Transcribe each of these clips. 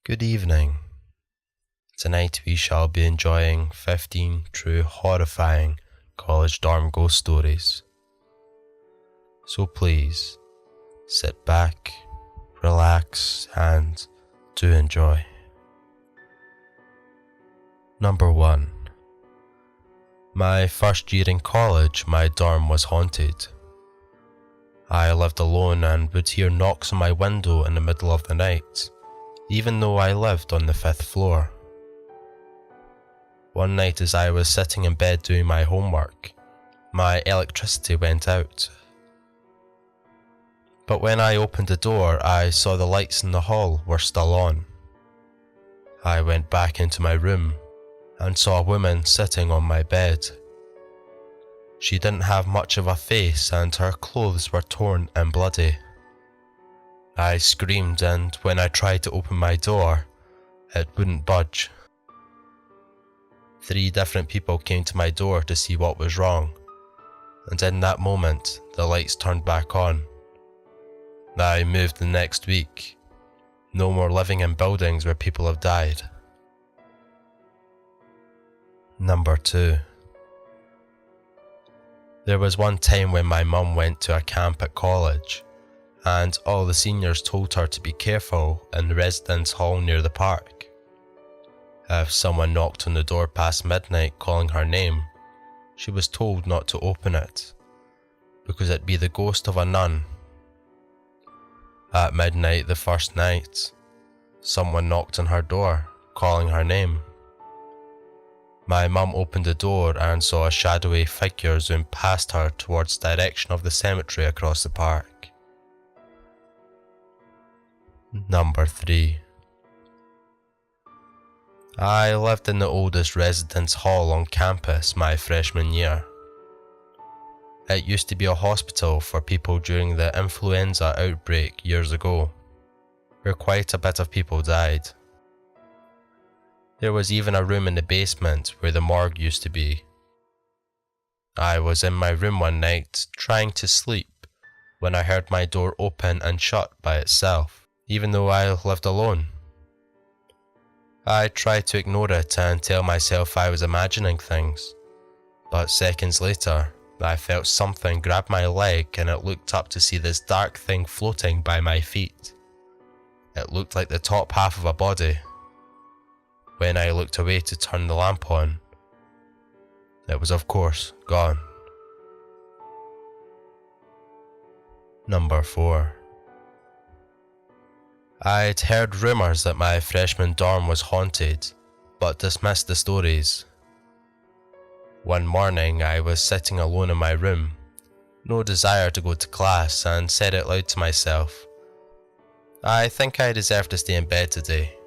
Good evening. Tonight we shall be enjoying 15 true horrifying college dorm ghost stories. So please, sit back, relax, and do enjoy. Number 1. My first year in college, my dorm was haunted. I lived alone and would hear knocks on my window in the middle of the night, even though I lived on the 5th floor. One night as I was sitting in bed doing my homework, my electricity went out. But when I opened the door, I saw the lights in the hall were still on. I went back into my room and saw a woman sitting on my bed. She didn't have much of a face and her clothes were torn and bloody. I screamed, and when I tried to open my door, it wouldn't budge. 3 different people came to my door to see what was wrong, and in that moment the lights turned back on. I moved the next week. No more living in buildings where people have died. Number 2. There was one time when my mum went to a camp at college, and all the seniors told her to be careful in the residence hall near the park. If someone knocked on the door past midnight calling her name, she was told not to open it, because it'd be the ghost of a nun. At midnight the first night, someone knocked on her door, calling her name. My mum opened the door and saw a shadowy figure zoom past her towards the direction of the cemetery across the park. Number 3. I lived in the oldest residence hall on campus my freshman year. It used to be a hospital for people during the influenza outbreak years ago, where quite a bit of people died. There was even a room in the basement where the morgue used to be. I was in my room one night trying to sleep when I heard my door open and shut by itself, even though I lived alone. I tried to ignore it and tell myself I was imagining things, but seconds later I felt something grab my leg and it looked up to see this dark thing floating by my feet. It looked like the top half of a body. When I looked away to turn the lamp on, it was of course gone. Number 4. I'd heard rumours that my freshman dorm was haunted, but dismissed the stories. One morning I was sitting alone in my room, no desire to go to class, and said out loud to myself, "I think I deserve to stay in bed today."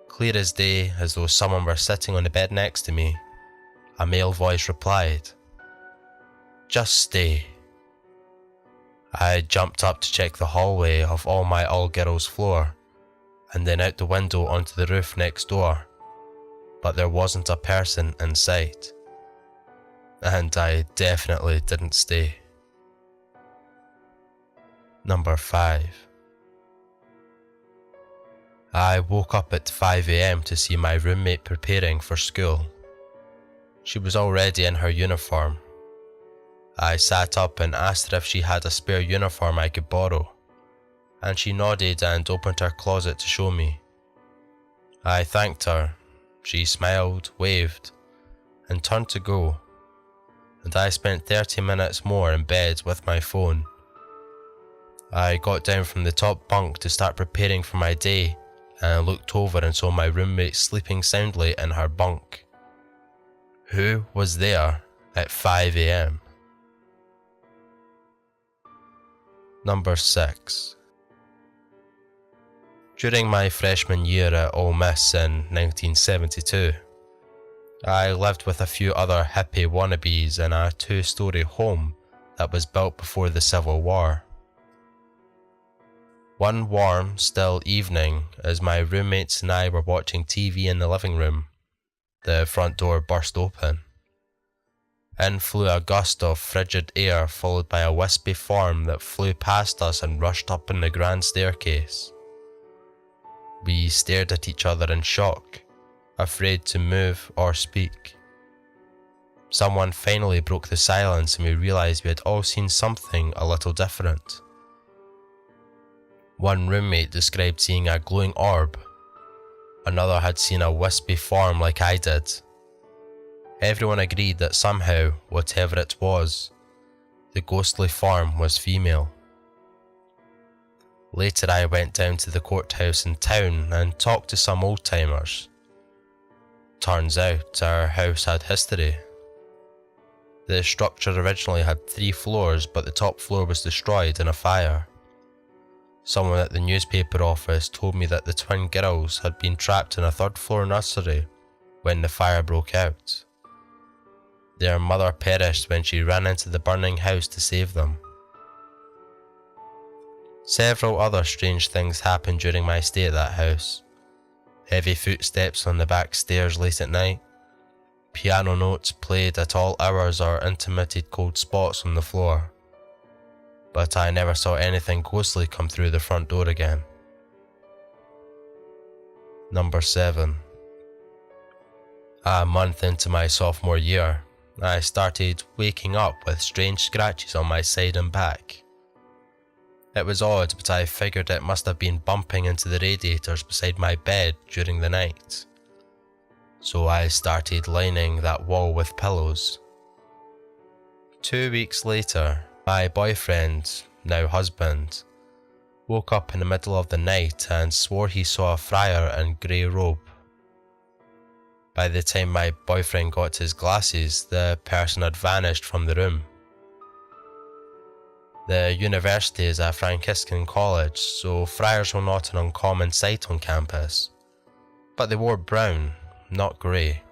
Clear as day, as though someone were sitting on the bed next to me, a male voice replied, "Just stay." I jumped up to check the hallway of all my all-girls floor, and then out the window onto the roof next door, but there wasn't a person in sight. And I definitely didn't stay. Number 5. I woke up at 5 AM to see my roommate preparing for school. She was already in her uniform. I sat up and asked her if she had a spare uniform I could borrow, and she nodded and opened her closet to show me. I thanked her. She smiled, waved, and turned to go, and I spent 30 minutes more in bed with my phone. I got down from the top bunk to start preparing for my day, and I looked over and saw my roommate sleeping soundly in her bunk. Who was there at 5 AM? Number 6. During my freshman year at Ole Miss in 1972, I lived with a few other hippie wannabes in a 2-story home that was built before the Civil War. One warm, still evening, as my roommates and I were watching TV in the living room, the front door burst open. In flew a gust of frigid air, followed by a wispy form that flew past us and rushed up in the grand staircase. We stared at each other in shock, afraid to move or speak. Someone finally broke the silence and we realised we had all seen something a little different. One roommate described seeing a glowing orb. Another had seen a wispy form like I did. Everyone agreed that somehow, whatever it was, the ghostly form was female. Later I went down to the courthouse in town and talked to some old-timers. Turns out our house had history. The structure originally had 3 floors, but the top floor was destroyed in a fire. Someone at the newspaper office told me that the twin girls had been trapped in a 3rd floor nursery when the fire broke out. Their mother perished when she ran into the burning house to save them. Several other strange things happened during my stay at that house. Heavy footsteps on the back stairs late at night. Piano notes played at all hours or intermittent cold spots on the floor. But I never saw anything ghostly come through the front door again. Number 7. A month into my sophomore year, I started waking up with strange scratches on my side and back. It was odd, but I figured it must have been bumping into the radiators beside my bed during the night. So I started lining that wall with pillows. 2 weeks later, my boyfriend, now husband, woke up in the middle of the night and swore he saw a friar in grey robe. By the time my boyfriend got his glasses, the person had vanished from the room. The university is a Franciscan college, so friars were not an uncommon sight on campus. But they wore brown, not grey.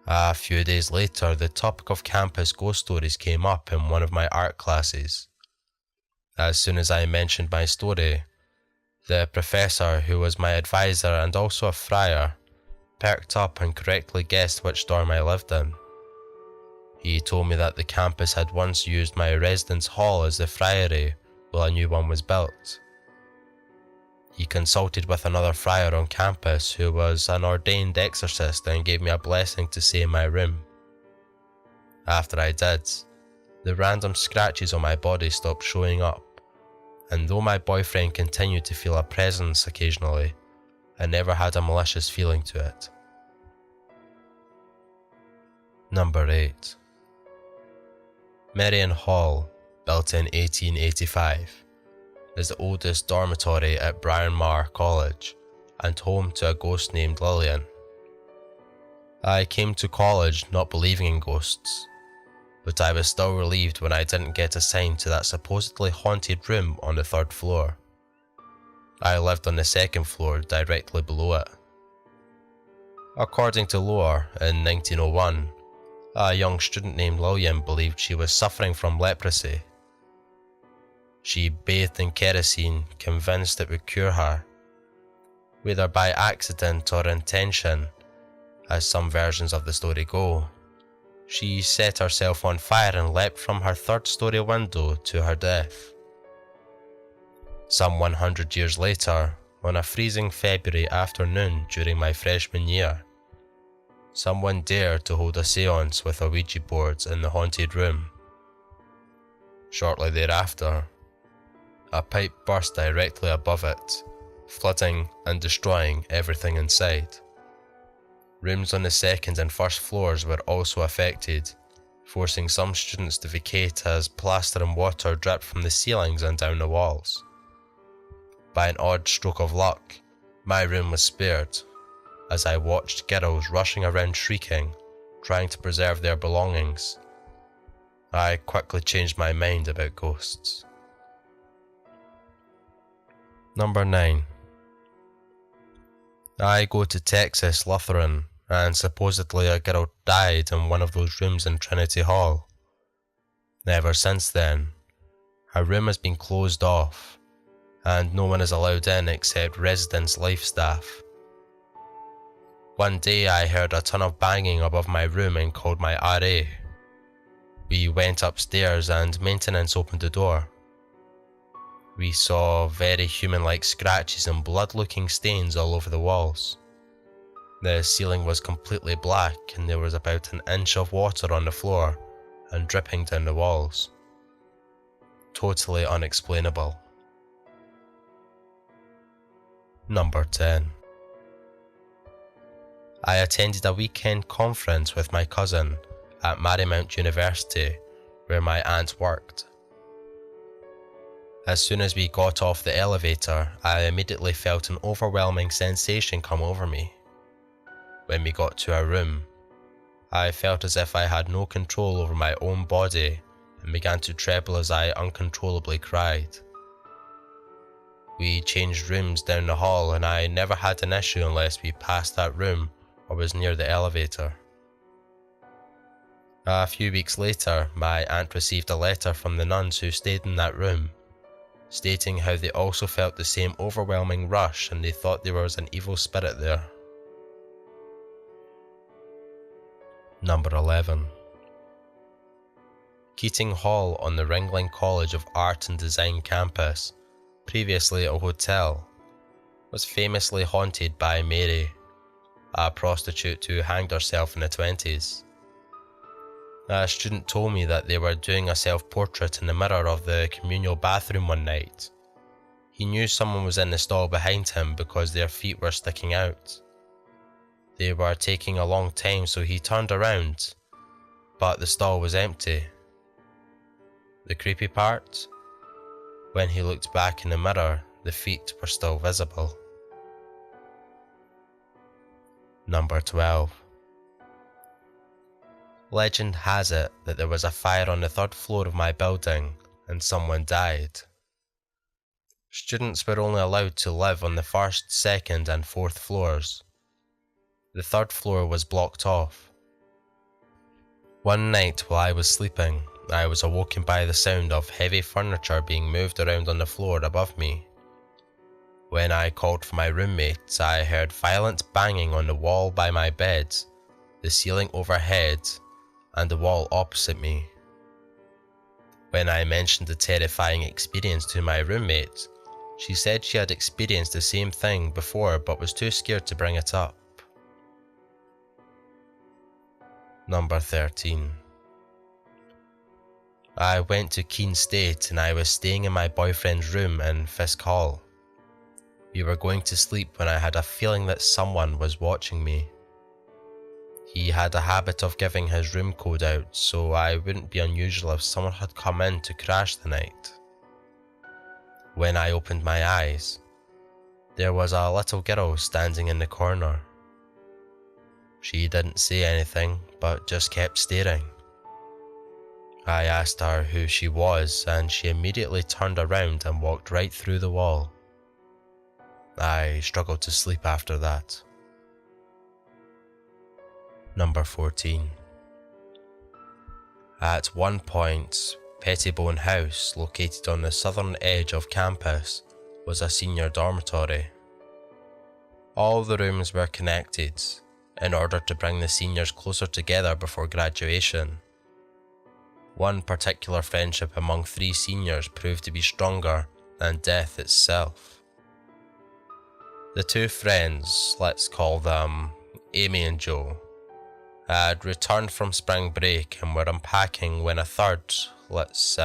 A few days later, the topic of campus ghost stories came up in one of my art classes. As soon as I mentioned my story, the professor, who was my advisor and also a friar, perked up and correctly guessed which dorm I lived in. He told me that the campus had once used my residence hall as the friary while a new one was built. He consulted with another friar on campus who was an ordained exorcist and gave me a blessing to say in my room. After I did, the random scratches on my body stopped showing up, and though my boyfriend continued to feel a presence occasionally, I never had a malicious feeling to it. Number 8. Marion Hall, built in 1885, is the oldest dormitory at Bryn Mawr College and home to a ghost named Lillian. I came to college not believing in ghosts, but I was still relieved when I didn't get assigned to that supposedly haunted room on the 3rd floor. I lived on the 2nd floor directly below it. According to lore, in 1901, a young student named Lillian believed she was suffering from leprosy. She bathed in kerosene, convinced it would cure her. Whether by accident or intention, as some versions of the story go, she set herself on fire and leapt from her 3rd-story window to her death. Some 100 years later, on a freezing February afternoon during my freshman year, someone dared to hold a séance with a Ouija board in the haunted room. Shortly thereafter, a pipe burst directly above it, flooding and destroying everything inside. Rooms on the 2nd and 1st floors were also affected, forcing some students to vacate as plaster and water dripped from the ceilings and down the walls. By an odd stroke of luck, my room was spared, as I watched girls rushing around shrieking, trying to preserve their belongings. I quickly changed my mind about ghosts. Number 9. I go to Texas Lutheran, and supposedly a girl died in one of those rooms in Trinity Hall. Ever since then, her room has been closed off, and no one is allowed in except residence life staff. One day I heard a ton of banging above my room and called my RA. We went upstairs and maintenance opened the door. We saw very human-like scratches and blood-looking stains all over the walls. The ceiling was completely black and there was about an inch of water on the floor and dripping down the walls. Totally unexplainable. Number 10. I attended a weekend conference with my cousin at Marion University, where my aunt worked. As soon as we got off the elevator, I immediately felt an overwhelming sensation come over me. When we got to our room, I felt as if I had no control over my own body and began to tremble as I uncontrollably cried. We changed rooms down the hall and I never had an issue unless we passed that room or was near the elevator. A few weeks later, my aunt received a letter from the nuns who stayed in that room, stating how they also felt the same overwhelming rush and they thought there was an evil spirit there. Number 11. Keating Hall on the Ringling College of Art and Design campus, previously a hotel, was famously haunted by Mary, a prostitute who hanged herself in the 20s. A student told me that they were doing a self-portrait in the mirror of the communal bathroom one night. He knew someone was in the stall behind him because their feet were sticking out. They were taking a long time, so he turned around, but the stall was empty. The creepy part? When he looked back in the mirror, the feet were still visible. Number 12. Legend has it that there was a fire on the 3rd floor of my building and someone died. Students were only allowed to live on the 1st, 2nd and 4th floors. The 3rd floor was blocked off. One night while I was sleeping, I was awoken by the sound of heavy furniture being moved around on the floor above me. When I called for my roommate, I heard violent banging on the wall by my bed, the ceiling overhead, and the wall opposite me. When I mentioned the terrifying experience to my roommate, she said she had experienced the same thing before but was too scared to bring it up. Number 13. I went to Keene State and I was staying in my boyfriend's room in Fisk Hall. We were going to sleep when I had a feeling that someone was watching me. He had a habit of giving his room code out, so I wouldn't be unusual if someone had come in to crash the night. When I opened my eyes, there was a little girl standing in the corner. She didn't say anything, but just kept staring. I asked her who she was, and she immediately turned around and walked right through the wall. I struggled to sleep after that. Number 14. At one point, Pettibone House, located on the southern edge of campus, was a senior dormitory. All the rooms were connected in order to bring the seniors closer together before graduation. One particular friendship among 3 seniors proved to be stronger than death itself. The 2 friends, let's call them Amy and Joe, had returned from spring break and were unpacking when a 3rd, let's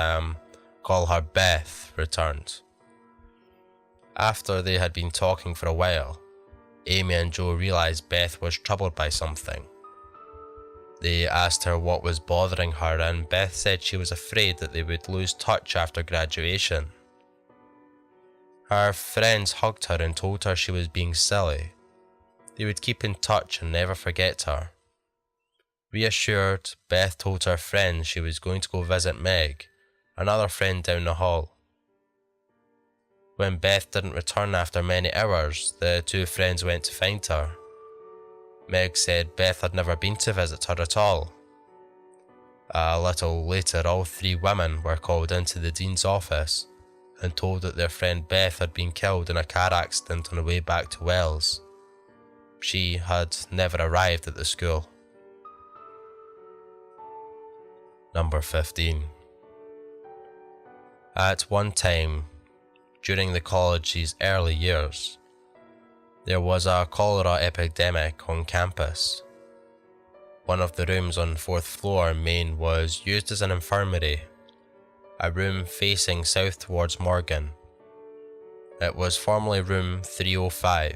call her Beth, returned. After they had been talking for a while, Amy and Joe realized Beth was troubled by something. They asked her what was bothering her, and Beth said she was afraid that they would lose touch after graduation. Her friends hugged her and told her she was being silly. They would keep in touch and never forget her. Reassured, Beth told her friends she was going to go visit Meg, another friend down the hall. When Beth didn't return after many hours, the 2 friends went to find her. Meg said Beth had never been to visit her at all. A little later, all 3 women were called into the dean's office and told that their friend Beth had been killed in a car accident on the way back to Wells. She had never arrived at the school. Number 15. At one time, During the college's early years, there was a cholera epidemic on campus. One of the rooms on 4th floor main was used as an infirmary, a room facing south towards Morgan. It was formerly room 305,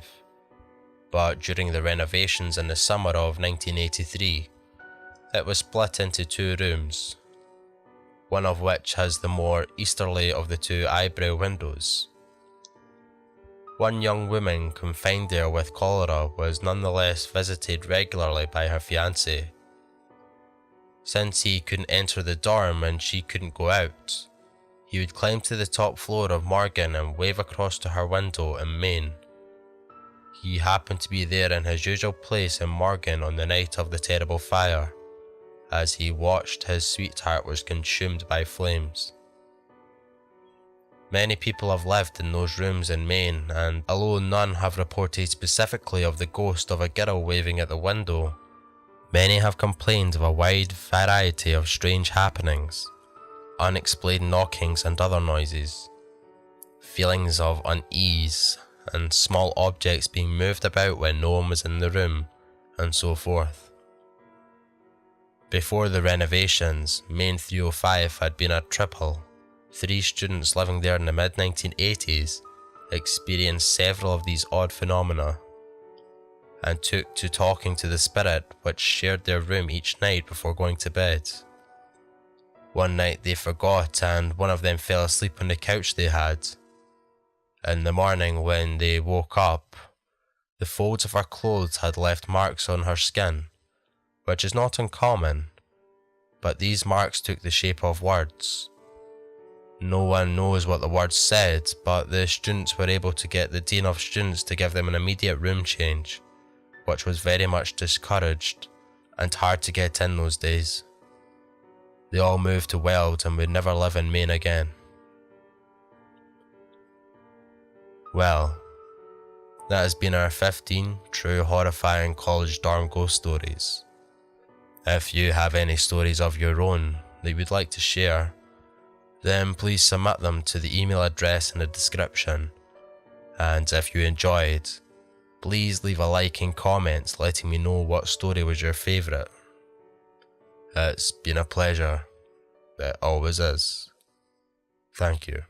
but during the renovations in the summer of 1983, it was split into 2 rooms, one of which has the more easterly of the 2 eyebrow windows. One young woman confined there with cholera was nonetheless visited regularly by her fiancé. Since he couldn't enter the dorm and she couldn't go out, he would climb to the top floor of Morgan and wave across to her window in Maine. He happened to be there in his usual place in Morgan on the night of the terrible fire, as he watched his sweetheart was consumed by flames. Many people have lived in those rooms in Maine, and although none have reported specifically of the ghost of a girl waving at the window, many have complained of a wide variety of strange happenings, unexplained knockings and other noises, feelings of unease, and small objects being moved about when no one was in the room, and so forth. Before the renovations, Main 305 had been a triple. 3 students living there in the mid-1980s experienced several of these odd phenomena, and took to talking to the spirit which shared their room each night before going to bed. One night they forgot and one of them fell asleep on the couch they had. In the morning when they woke up, the folds of her clothes had left marks on her skin, which is not uncommon, but these marks took the shape of words. No one knows what the words said, but the students were able to get the dean of students to give them an immediate room change, which was very much discouraged and hard to get in those days. They all moved to Weld and would never live in Maine again. Well, that has been our 15 true horrifying college dorm ghost stories. If you have any stories of your own that you would like to share, then please submit them to the email address in the description. And if you enjoyed, please leave a like and comments letting me know what story was your favourite. It's been a pleasure. It always is. Thank you.